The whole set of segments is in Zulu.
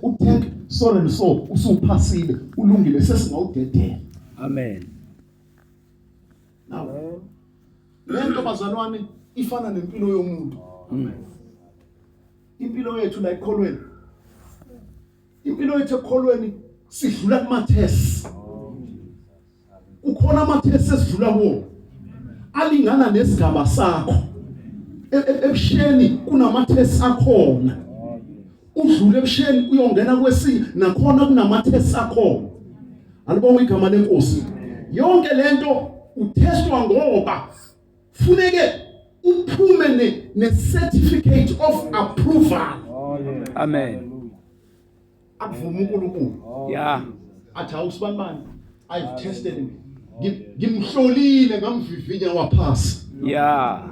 uthank so and so usuphasile ulungile sesingawudedela. Amen. Now lento bazalwane ifana nempilo yomuntu. Impilo yethu la ekholweni. Impilo yethu ekholweni sidlula kuma tests. Ukhona ama tests esidlula kuwo. Alingana nesigaba sakho. Ebusheni kunama tests akhona. Udlule ebusheni uyongena kwesini nakhona kunama tests akhona. Alibonga igama lenkosi. Yonke lento utestwa ngoba funeke uphume ne certificate of approval. Amen. Akuvuma uNkulunkulu. Yeah. Athi awusibanibani I've tested him. Ngimhlolile ngamvivinya waphasa. Yeah.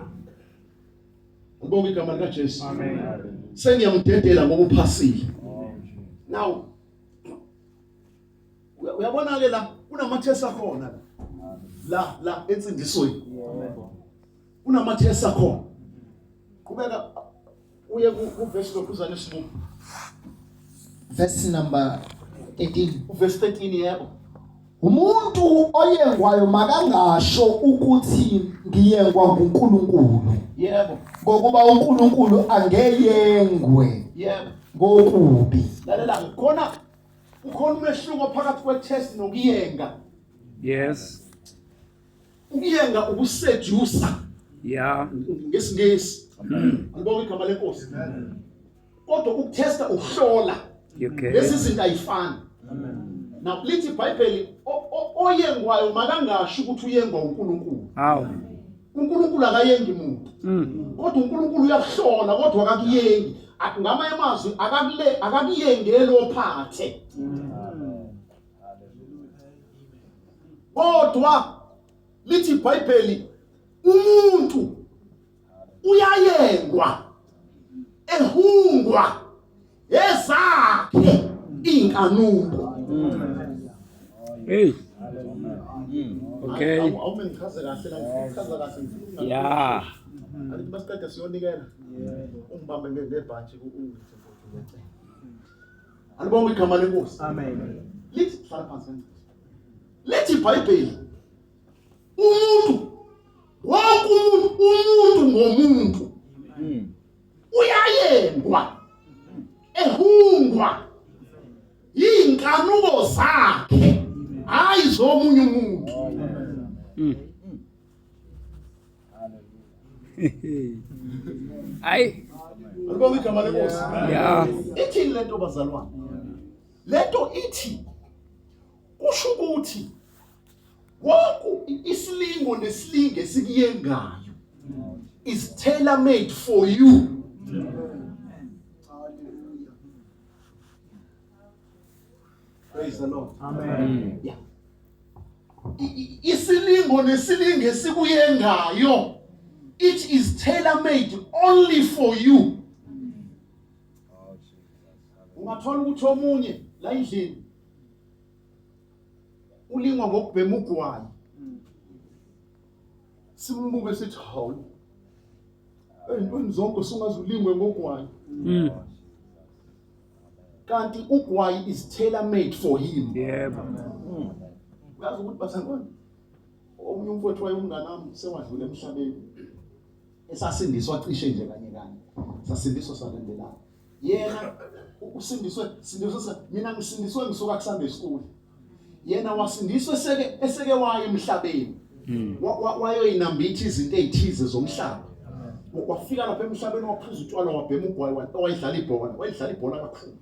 Ubonga igama lika Jesu. Amen. Sengiyamdedela ngoba uphasile. Now uyabona ke la kunamathesa khona la ensindisweni. Kunamathesa khona. Qhubeka uye ku verse lokhuzana isibuku. Verse number 18. Verse 13 yebo. Umuntu oyengwayo makangasho ukuthi ngiyengwa nguNkulunkulu. Yebo. Ngokuba uNkulunkulu angeyengwe. Yebo. Ngokubi. Lalela ukhona umehluko phakathi kwetest nokuyenga. Yes. Ukuyenga ukuseduce. Yeah. Ngesingesi. Alibonga igama lenkosi. Kodwa ukutesta uhlola. Okay. Lezi zinto ayifani. Now lithi iBhayibheli oyengwayo makangasho ukuthi uyengwa uNkulunkulu. Aw. uNkulunkulu akayengi umuntu. Kodwa uNkulunkulu uyahlola kodwa akakuyengi. Ngama yamazwi akakuyengele ophathe. Kodwa lithi iBhayibheli umuntu uyayengwa ehungwa ezakhe inkanuko. Hey. Okay. Awumengichaze kahle la ngichaza kahle. Yeah. Alithi basiqeda siyonikela. Ungibambe ngebhanti ku. Alibonga igama lenkosi. Amen. Lithi hlala phansi. Lithi iBhayibheli umuntu wonke umuntu ngomuntu uyayengwa ehungwa inkanuko zakhe hayi zomunye umuntu. Ay. Alibonga igama lenkosi. Yeah. Ithi lento bazalwane. Lento ithi kusho ukuthi wonke isilingo nesilinge esikuyengayo is tailor made for you. Praise the Lord. Amen. Yeah. Isilingo nesilinge esikuyengayo it is tailor made only for you. Ungathola ukuthi omunye la endlini ulingwa ngokubhema ugwayi. Simbuke sithi hawu. Entweni zonke sungazulingwe ngogwayi. Kanti ugwayi is tailor made for him. Yebo. Uyazi ukuthi basangona omunye umfowethu wayumngane nami sewadlula emhlabeni. Esasindiswa cishe nje kanye. Sasindiswa salendelana. Yena usindiswe mina ngisindiswe ngisuka ku Sunday school. Yena wasindiswe eseke waye emhlabeni. Wayoyinambithi izinto ezithize zomhlaba. Wafika lapha emhlabeni waphuza utshwala wabhema ugwayi wayidlala ibhola kakhulu.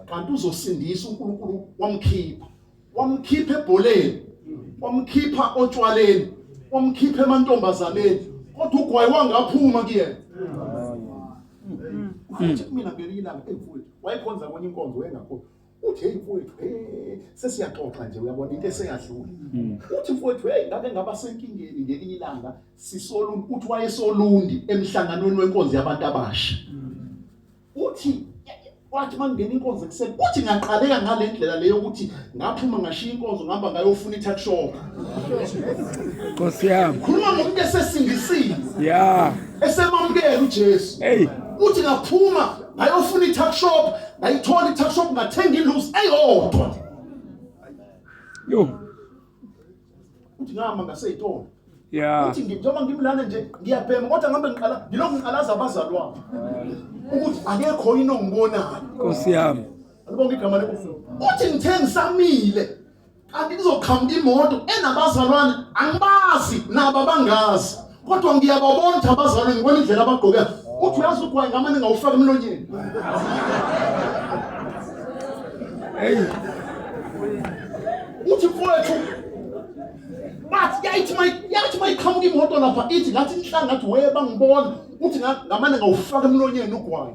Kanti uzosindisa uNkulunkulu wamkhipha ebholeni, wamkhipha otshwaleni, wamkhipha emantombazaneni, kodwa ugwayi wangaphuma kuyena. Uthi mina ngelilanga emfowethu wayekhonza kwenye inkonzo wengakho. Uthi hey mfowethu sesiyaxoxa nje uyabona into eseyadlula. Uthi mfowethu ngabe ngaba senkingeni ngelinye ilanga sisolundi uthi wayesolundi emhlanganweni wenkonzo yabantu abasha. Uthi wathi mangena inkonzo ekseni uthi ngaqaleka ngalendlela leyo ukuthi ngaphuma ngashiya inkonzo ngihamba ngayofuna i-tuck-shop. Nkosi yami. Khuluma ngomuntu esesindisile. Yeah. Esemamukela uJesu. Hey. Uthi ngaphuma ngayofuna i-tuck-shop ngayithola i-tuck shop ngathenga ilusi eyodwa. Yo. Uthi ngihamba ngaseyitolo. Yeah. Uthi njengoba ngimlana nje ngiyabhema kodwa ngambe ngilokhu ngiqalaza abazalwane. Ukuthi akekho yini ongibonayo. Nkosi yami. Alibonga igama lenkosi. Uthi ngithe ngisamile. Kanti kuzoqhamuka imoto enabazalwane angibazi nabo abangazi. Kodwa ngiyababona ukuthi abazalwane ngibona indlela abagqoke. Uthi uyazi ugwayi ngamane ngawufaka emlonyeni. Hey. Uthi mfowethu bathi yathi mayiqhamuka imoto lapha ithi ngathi inhlanga ngathi weba ngibona uthi ngamane ngawufaka emlonyeni ugwayi.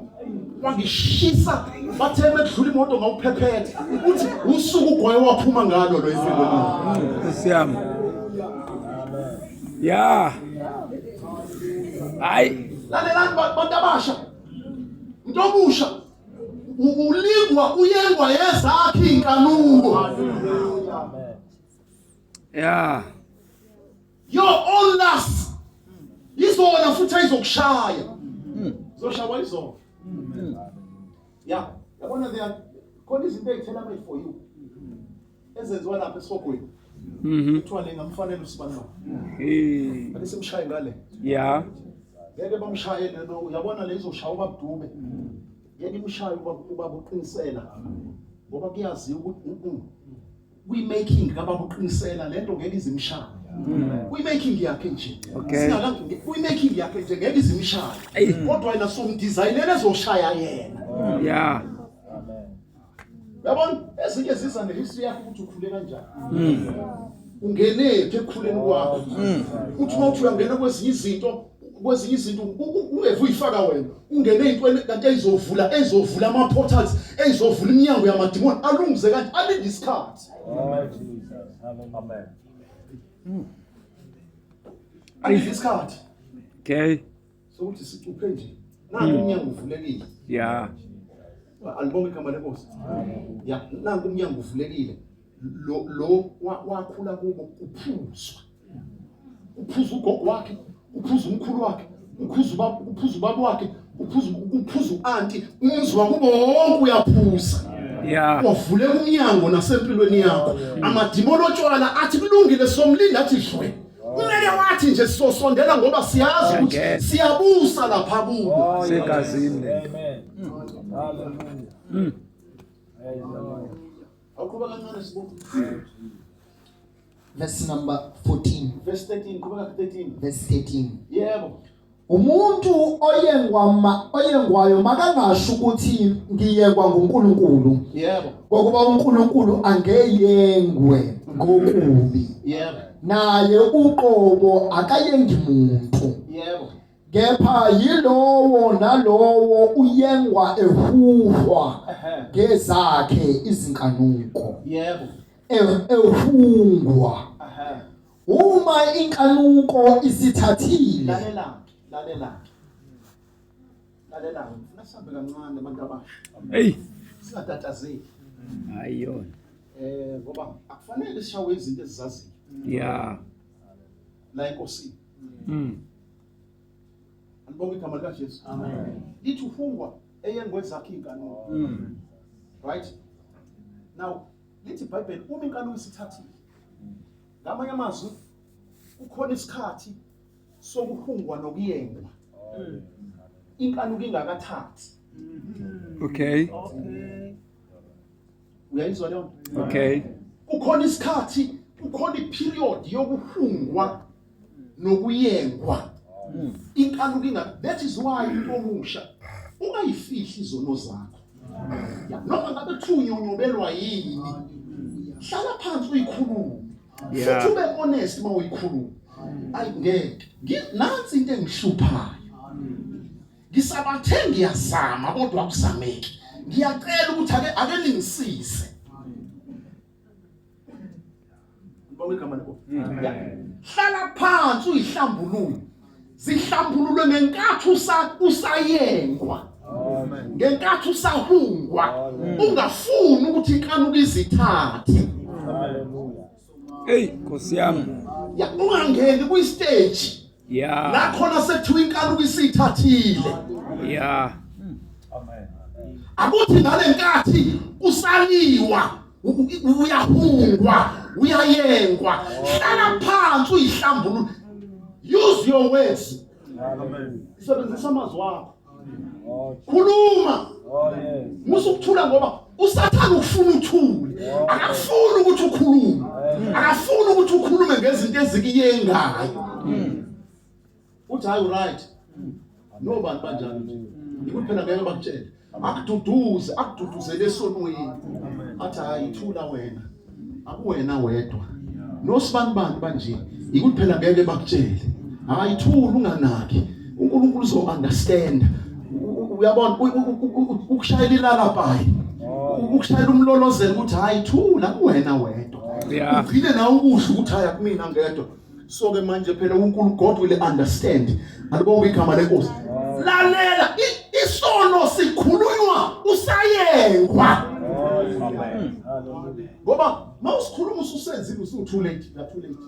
Wangishisa batheme edlula imoto ngawuphephethe. Uthi usuku ugwayi waphuma ngalo lo ifingweni. Nkosi yami. Yeah. Hayi. Lalelani bantu abasha. Umuntu omusha ulingwa uyengwa yezakhe inkanuko. Yeah. Your own lust. Izona futhi ayizokushaya. Zoshaya izona. Yeah. Yabona there khona izinto ezithela manje for you. Ezenziwa lapha esogweni. Kuthiwa lengamfanele usibanibani. Ake simshaye ngale. Yeah. Ngeke bamshaye lento uyabona lezoshaya ubabdube. Ngeke imshaye ubabuqinisela. Ngoba kuyaziwa ukuthi we-making kababuqinisela lento ngeke izimshaya. We-making yakhe nje. Okay. We-making yakhe nje ngeke izimshaya. Kodwa yena somdesignele ezoshaya yena. Yeah. Yabona ezinye ziza nehistory yakho ukuthi ukhule kanjani. Ungenephi ekukhuleni kwakho. Uthi mawuthi uyangena kwezinye izinto ungevu uyifaka wena. Ungene into kanti ezovula ama-portals, ezovula iminyango yamadimoni alungize kanti alinde isikhathi. Amen. Alinde isikhathi. Okay. Sokuthi sicuphe nje. Nangu umnyango uvulekile. Yeah. Alibonga igama lenkosi. Ya, nangu umnyango uvulekile. Lo wakhula kubo uphuzwa. Uphuza ugogo wakhe, uphuza umkhulu wakhe, uphuza ubaba wakhe, uphuza uanti, umzwa kubo wonke uyaphuza. Yeah. Wavule umnyango nasempilweni yakho. Amadimoni otshwala athi kulungile somlinda athi shwe. Kumele wathi nje sisondela ngoba siyazi ukuthi siyabusa lapha kubo. Segazini. Amen. Hallelujah. Awuqhubeka kancane sibuka. Verse number 14. Verse 13, qhubeka ku-13. Verse 13. Yebo. Umuntu oyengwayo makangasho ukuthi ngiyengwa nguNkulunkulu. Yebo. Ngokuba uNkulunkulu angeyengwe ngokubi. Yebo. Naye uqobo akayengi muntu. Yebo. Kepha yilowo nalowo uyengwa ehuhwa ngezakhe izinkanuko. Yebo. Ehungwa. Uma inkanuko isithathile. Lalela. Ngifuna sihambe kancane abantu abasha. Hey. Singatatazeli. Ayona. Ngoba akufanele sishawe izinto ezizaziyo. Yeah. La enkosini. Alibonga igama lika Jesu. Amen. Lithi ufungwa eyengwe zakhe inkanuko. Right? Now, lithi iBhayibheli uma inkanuko isithathile. Ngamanye amazwi kukhona isikhathi sokuhungwa nokuyengwa. Inkanuko ingakathathi. Okay. Uyayizwa leyo? Okay. Kukhona isikhathi, kukhona iperiod yokuhungwa nokuyengwa. Inkanuko that is why umuntu omusha ungayifihli izono zakho. Noma ngabe kuthunyonyobelwa yini. Hlala phansi uyikhuluma. Futhi ube honest uma uyikhuluma. Ayi ngeke. Nansi into engihluphayo. Ngisabathe ngiyazama kodwa akusameki. Ngiyacela ukuthi ake ningisize. Ngibonga igama lakho. Hlala phansi uyihlambulule. Zihlambululwe ngenkathi usayengwa. Amen. Ngenkathi usahungwa. Ungafuni ukuthi inkanuko izithathe. Hallelujah. Hey, Nkosi yami. Ya ungangeni kwi-stage. Yeah. La khona sekuthiwa inkanuko isithathile. Yeah. Amen. akuthi ngalenkathi usaliwa uyahungwa uyayengwa hlala phansi uyihlambulule use your words sebenzisa amazwi akho khuluma musukuthula ngoba usathana ufuna uthule akafuni ukuthi ukhulume akafuni ukuthi ukhulume ngezinto ezikiyengayo uthi hayi right no bantu banjani ikuphela ngeke bakutshele akududuzele esonweni athi hayi thula wena akuwena wedwa nosibani banje ikuphela ngeke bakutshele hayi thula unganaki uNkulunkulu uzo understand uyabona ukushayela ilalabhayi ukushayela umlolozelo ukuthi hayi thula kuwena wedwa ugcine nawe ukusho ukuthi hayi kumina ngedwa so ke manje phela uNkulunkulu God will understand alibonke igama lenkosi lalela isono sikhulunywa usayengwa ngoba mawusikhuluma ususenzile usu-too late too late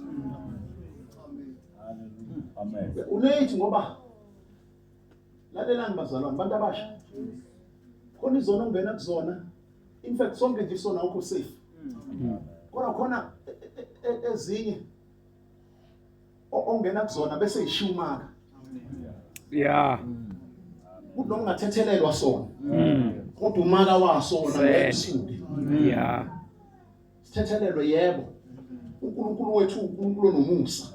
amen ulate ngoba lalelani bazalwane bantu abasha khona izona ongena kuzona in fact sonke nje isona ukho safe kodwa khona ezinye ongena kuzona bese ishumaka kuthi noma ungathethelelwa sona kodwa umaka wasona ebusuku sithethelelwe yebo uNkulunkulu wethu uNkulunkulu nomusa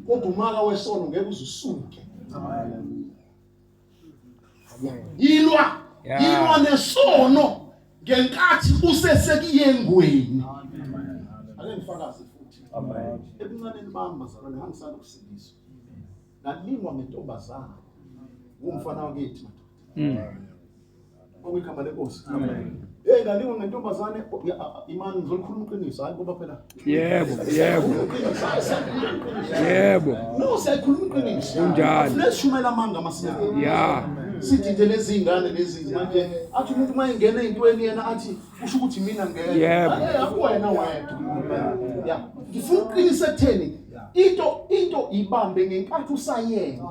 kodwa umaka wesono ngeke uzusuke yilwa nesono ngenkathi usesekiyengweni ake ngifakaze futhi amen ebuncaneni bami bazalwane ngangisanda ukusindiswa ngalingwa ngentombazana umfana wakithi madoda okuyigama lenkosi amen ngalingwa ngentombazane imani ngizolikhuluma iqiniso hayi ngoba phela yebo no siyakhuluma iqiniso unjani lesishumela amanga masibeke sithi lezi ingane lezi manje athi umuntu mayengena ezintweni yena athi usho ukuthi mina ngeke akuwena wedwa ngifuna uqinisa ekutheni into ibambe ngenkathi usayenga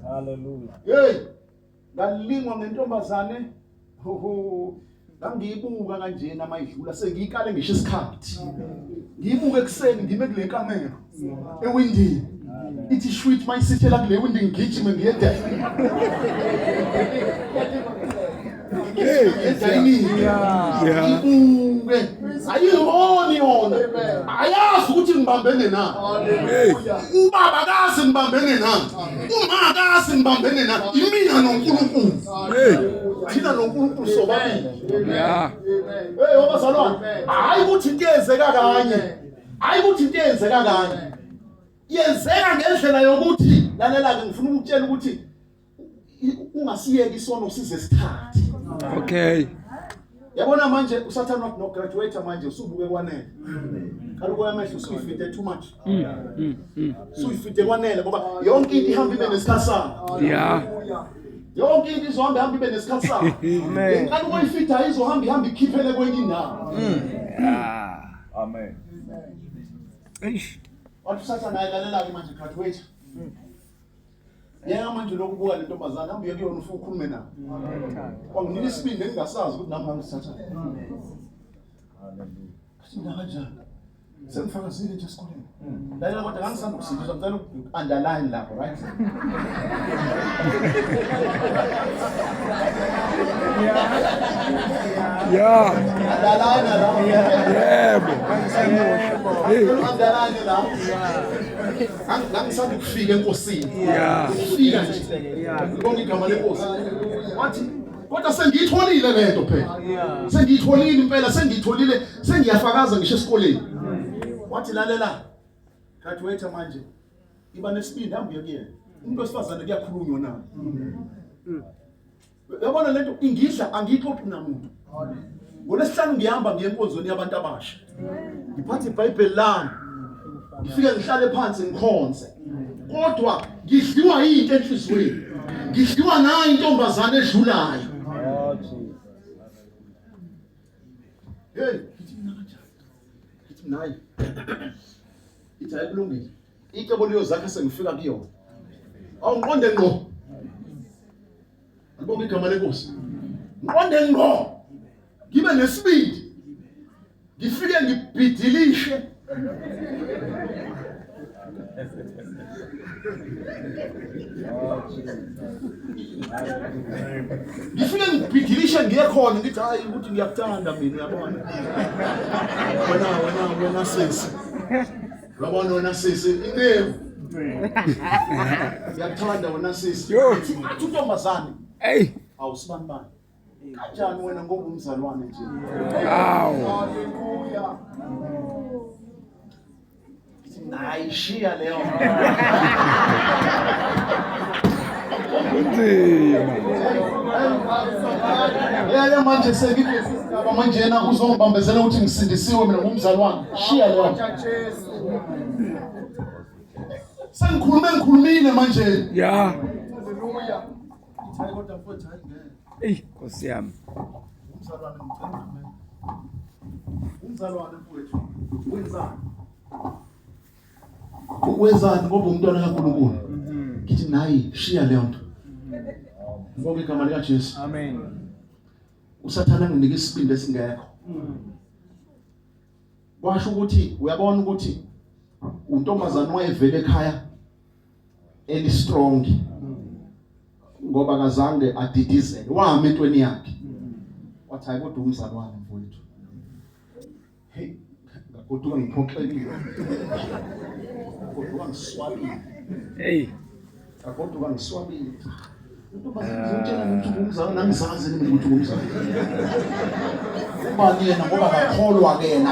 haleluya hey ngalingwa ngentombazane ngiyibuka kanjena mayidlula sengiyikale ngisho isikhathi ngiyibuka ekseni ngime kule kamera ewindini ithi shwit mayisithela kule windi ngigijime ngiyede ayiboni yona ayazi ukuthi ngibambene na ubaba akazi ngibambene na uma akazi ngibambene na imina noNkulunkulu thina noNkulunkulu sobabili hey obazalwane hayi ukuthi into yenzeka kanye yenzeka ngendlela yokuthi lalela-ke ngifuna ukutshela ukuthi ungasiyeki isono size sithathe okay yabona manje usathana no graduate manje usubuke kwanele kaloku yamehlo usuyifite too much usuyifite kwanele ngoba yonke into ihamba ibe nesikhathi sayo yonke into izohamba ibe nesikhathi sayo ngani uyifita izohamba ikhiphele kwenye indawo amen wathi usathana ayalalela-ke manje graduate yena manje lokubuka le ntombazane hambe uye kuyona ufuna ukhulume nayo kwanginika isibindi engingasazi ukuthi nami ngangisithatha mina kanjani sengifakazile nje esikoleni lalela kodwa ngangisanda ukusindiswa ngicela uku-underline lapho right underline lapho underline lapho ngangisanda ukufika enkosini ukufika nje ngibonga igama lenkosi wathi kodwa sengiyitholile lento phela sengiyitholile impela sengiyafakaza ngisho esikoleni wathi lalela graduate manje iba nesibindi hambe kuyena umuntu wesifazane kuyakhulunywa naye yabona lento ingidla angixoxi namuntu ngolesihlanu ngihamba ngiye enkonzweni yabantu abasha ngiphathe iBhayibheli lami ngifike ngihlale phansi ngikhonze kodwa ngidliwa into enhlizweni ngidliwa nayo intombazane edlulayo hey kithi nayi ithi ayikulungile icebo leyo zakhe sengifika kuyona awunqonde ngqo alibonga igama lenkosi ngiqonde ngqo ngibe nesibindi ngifike ngibhidilishe ngifike ngibhidilishe ngiye khona ngithi hayi ukuthi ngiyakuthanda mina uyabona wena sisi uyabona wena sisi inqevu ngiyakuthanda wena sisi athi untombazane Hey. awusibanibani kanjani wena ngoba umzalwane nje Wow. haleluya nayishiya leyo Nzima. yena manje sekugaba manje yena uzongibambezela ukuthi ngisindisiwe mina ngumzalwane shiya leyo sengikhulumile manje Yeah. haleluya hayi kodwa mfowethu hayi ngeke Hey, Nkosi yami. umzalwane ngicela umzalwane mfowethu wenzani wenzani ngoba umntwana kaNkulunkulu ngithi nayi shiya leyo nto ngoba igama lika Jesu Amen. usathana nginika isibindi esingekho washo ukuthi uyabona ukuthi untombazana wayevele ekhaya eli strong ngoba kazange adidizele wami entweni yakhe wathi hayi kodwa umzalwane mfowethu hey kodwa ngiphoxekile kodwa ngiswabile Hey. kodwa ngiswabile untombazana ngizotshela ukuthi umzalwane nangizazi nami ukuthi umzalwane ubani yena ngoba akakholwa ke yena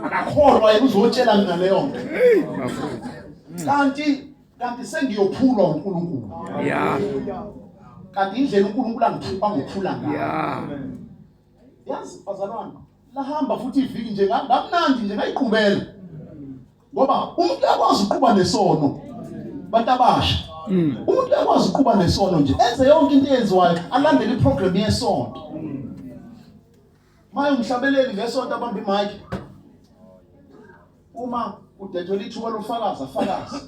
akakholwa yena uzotshela mina leyo nto Hey, mafutha. kanti sengiyophulwa uNkulunkulu Yeah. kanti indlela uNkulunkulu angithipha ngokuphula ngayo Yeah. yazi bazalwane lahamba futhi iviki nje ngamnandi nje ngayiqhubela ngoba umuntu uyakwazi ukuqhuba nesono bantu abasha umuntu uyakwazi ukuqhuba nesono nje enze yonke into eyenziwayo alandele iprogram yesonto maye umhlabeleli ngesonto abamba imic uma udedwela ithuba lofakaza fakaza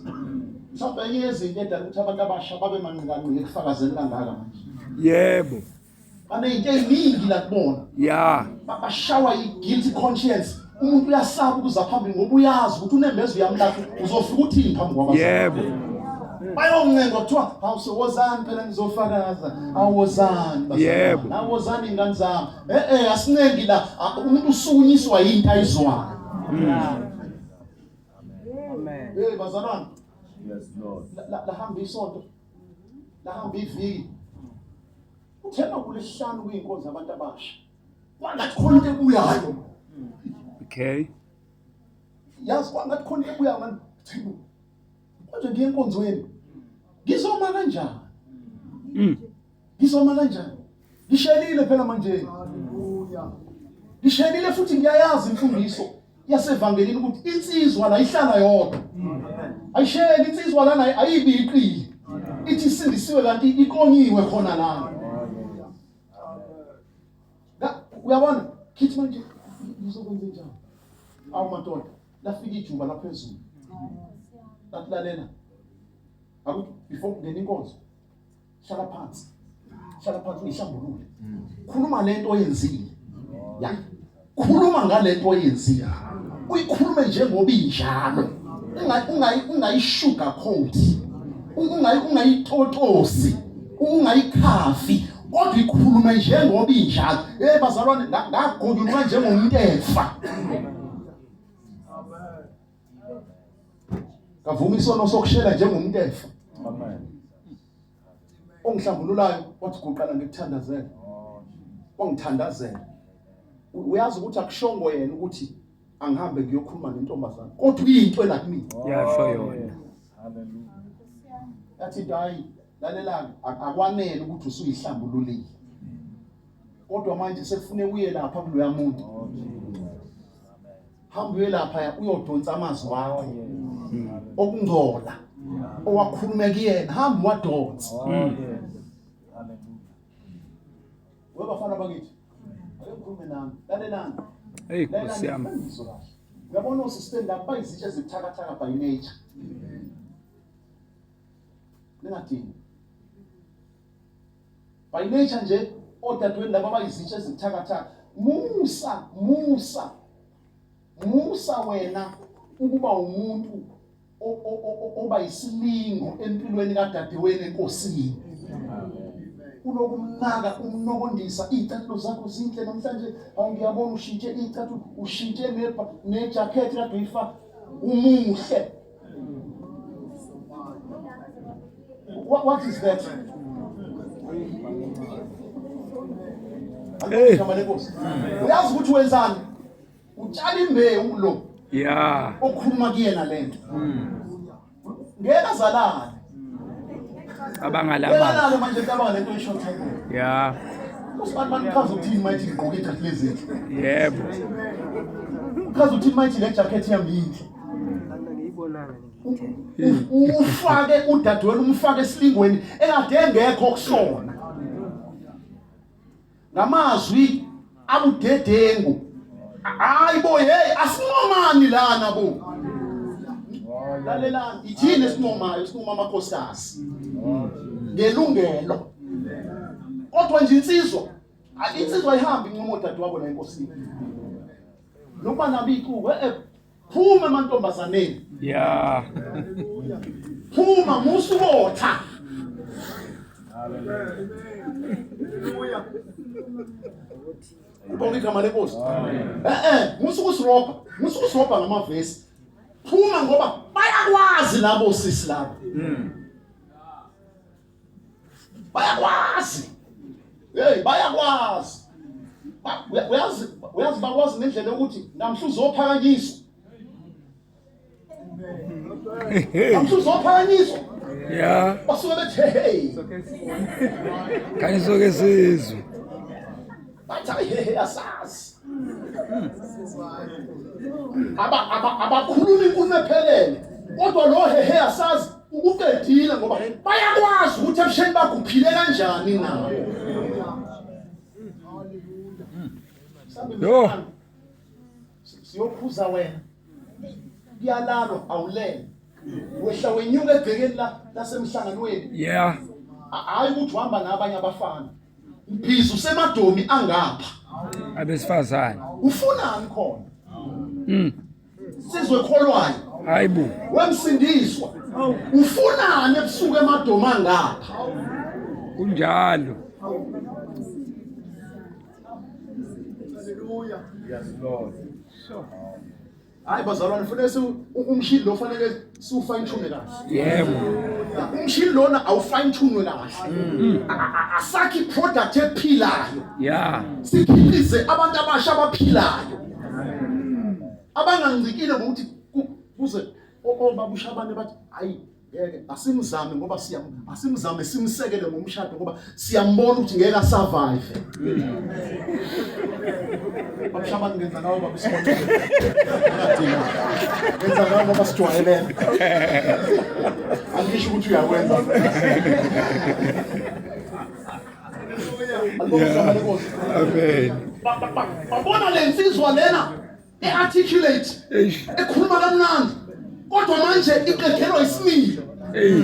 mhlawumbe enye yezinto edala ukuthi abantu abasha babe manqinqanqi ekufakazeni kangaka manje Yebo. banezinto eziningi la kubona Yeah. bashawa i-guilty conscience umuntu uyasaba ukuza phambili ngoba uyazi ukuthi unembezo uyamlapha uzofika uthini phambi kwabazali Yebo. bayoncenga kuthiwa awusewozani phela ngizofakaza awozani Yebo. awozani ingane zami asinengi la umuntu usukunyiswa yinto ayizwayo Amen. bazalwane Yes, Lord. lahamba isonto lahamba iviki uthena kulesihlanu kuyinkonzo abantu abasha kwangathi khona into ebuyayo Okay. yazi kwangathi khona into ebuyayo manje konje ngiye enkonzweni ngizoma kanjani ngizoma kanjani ngishelile phela manje haleluya ngishelile futhi ngiyayazi imfundiso yasevangelini ukuthi insizwa la ihlala yodwa ayisheli insizwa lana ayibi iqili ithi isindisiwe kanti ikonyiwe khona lana uyabona kithi manje ngizokwenza njani awu madoda lafika ijuba laphezulu lakulalena akuthi before kungena inkonzo hlala phansi uyihlambulule khuluma lento oyenzile ya khuluma ngalento oyenzile uyikhulume njengoba injalo ungayishuga coat ungayitotosi ungayikhafi kodwa ikhulume njengoba injalo bazalwane ngagonyuluka njengomuntu efa kavuma isono sokushela njengomuntu efa Amen. ongihlambululayo wathi guqala ngikuthandazela wangithandazela uyazi ukuthi akushongo yena ukuthi angihambe ngiyokhuluma nentombazana kodwa uyinto la kimi Yasho yona. Hallelujah. yathi hayi lalelana akwanele ukuthi usuyihlambululile kodwa manje sekufune uye lapha kuloya muntu hamba uye lapha uyodonsa amazwi wakho okungcola owakhulume kuyena hamba wadonsa Hallelujah. webafana bakithi ake ngikhulume nami lalelana Hey, Nkosi yami. uyabona usisipend lapha bayizitshe ezibuthakathaka by nature ningadini by nature nje odadweni laba abayizitshe ezithakathaka musa wena ukuba umuntu oba yisilingo empilweni kadadewenu enkosini. Unokumnaka umnokondisa izicathulo zakho zinhle namhlanje awungiyabona ushintshe izicathulo ushintshe nejacket kade uyifa umuhle. What is that? Hey. Uyazi ukuthi wenzani? Utshala imbewu lo. Yeah. Okhuluma kuyena lento. Ngeke azalane. Abangalama. Yena manje cabanga lento eshort term. Yeah. Usibantu banichaza ukuthi mayithi ngigqoke ijacket lezi. Yebo. Uchaza ukuthi mayithi le jacket yami yinhle. Ufake udadewenu umfake esilingweni engade engekho kusona. Ngamazwi abudedengu. Hayibo hey asinomani lana bo. Lalela ithini esinomayo sinoma amakhosikazi. Ngelungelo. Kodwa nje insizwa insizwa ihamba inqomo dadewabo la enkosini. Nokuba nabiku phuma amantombazaneni. Yeah. Phuma musubotha. Ubonga igama lenkosi. Musukusirobha ngamavesi. Phuma ngoba bayakwazi labo sisi labo. Bayakwazi. Hey, bayakwazi. Uyazi bakwazi nendlela ukuthi namhla uzophakanyiswa. Namhla uzophakanyiswa. Yeah. Basuke bethe hey. Kanyiso ke sizwe. Bathi hey asazi. Abakhuluma inkulumo ephelele. Kodwa lo hey asazi ukuqedile ngoba bayakwazi ukuthi ebisheni bakho uphile kanjani nabo. Yo. Siyophuza wena. Kuyalalo awulele. Wehla wenyuka ebhekeni lasemhlanganweni. Yeah. Hayi ukuthi uhamba nabanye abafana. Uphiza usemadomi angapha. Abesifazane. Ufunani khona? Sizwe kholwayo. Hayibo. Wemsindiswa. Ufunani ebusuku emadomi angapha? Kunjalo. Yes, Lord. Hayi bazalwane kufanele umshini lo fanele siufine tune kahle. Yebo. Umshini lona awufine tune kahle. Asakhi product ephilayo. Yeah. Siphilize abantu abasha abaphilayo. Abangangcikile ngokuthi kuze obabusha abanye bathi hayi ngeke asimzame ngoba asimzame simsekele ngomshado ngoba siyambona ukuthi ngeke asurvive. Babushabani ngenza nawo babusibona. Ngenza nawo ngoba sijwayelene. Angisho ukuthi uyakwenza. Amen. Babona lensizwa lena earticulate ekhuluma kamnandi kodwa manje iqedhelwa isimilo. Hey.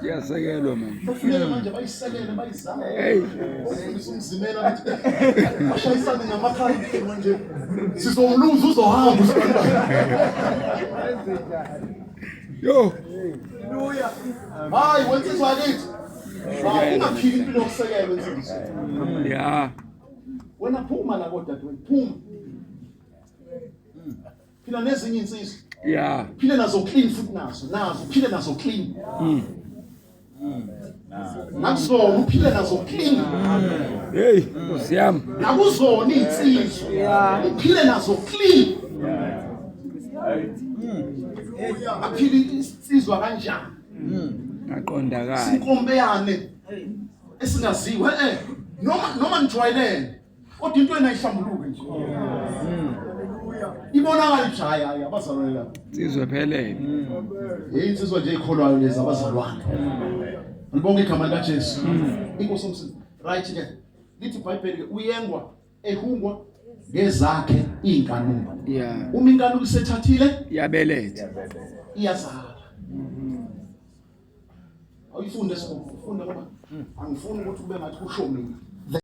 Yasekelwa man. Kufanele manje bayisekele bayizame. Hey. Umzimela ukuthi bashayisane ngamakhaya manje sizomluza uzohamba usibona. Yo. Haleluya. Hayi wensizwa lithi. Ungaphili impilo yokusekela wensizwa. Yeah. Wena phuma la kodwa dadewenu phuma. Phila nezinye insizwa. Yeah. Phile nazo clean futhi nazo phile nazo clean. Nakuzona uphile nazo clean. Hey, Nkosiyami. Nakuzona insizwa. Uphile nazo clean. Aphile insizwa kanjani? Ngaqondakala. Sinkombeyane esingaziwe noma nijwayelene. Kodwa into enayihlambuluke nje. Ibonakala nje hayi abazalwane la. Sizwe phelele. Insizwa nje ikholwayo lezi abazalwane. Ngibonga igama lika Jesu. Inkosi yomsizwe. Right ke. Lithi iBhayibheli ke uyengwa ehungwa ngezakhe inkanuko. Yeah. Uma inkanuko isethathile Yabeletha. iyazala. Awuyifunde ngoba angifuni ukuthi ube ngathi usho mina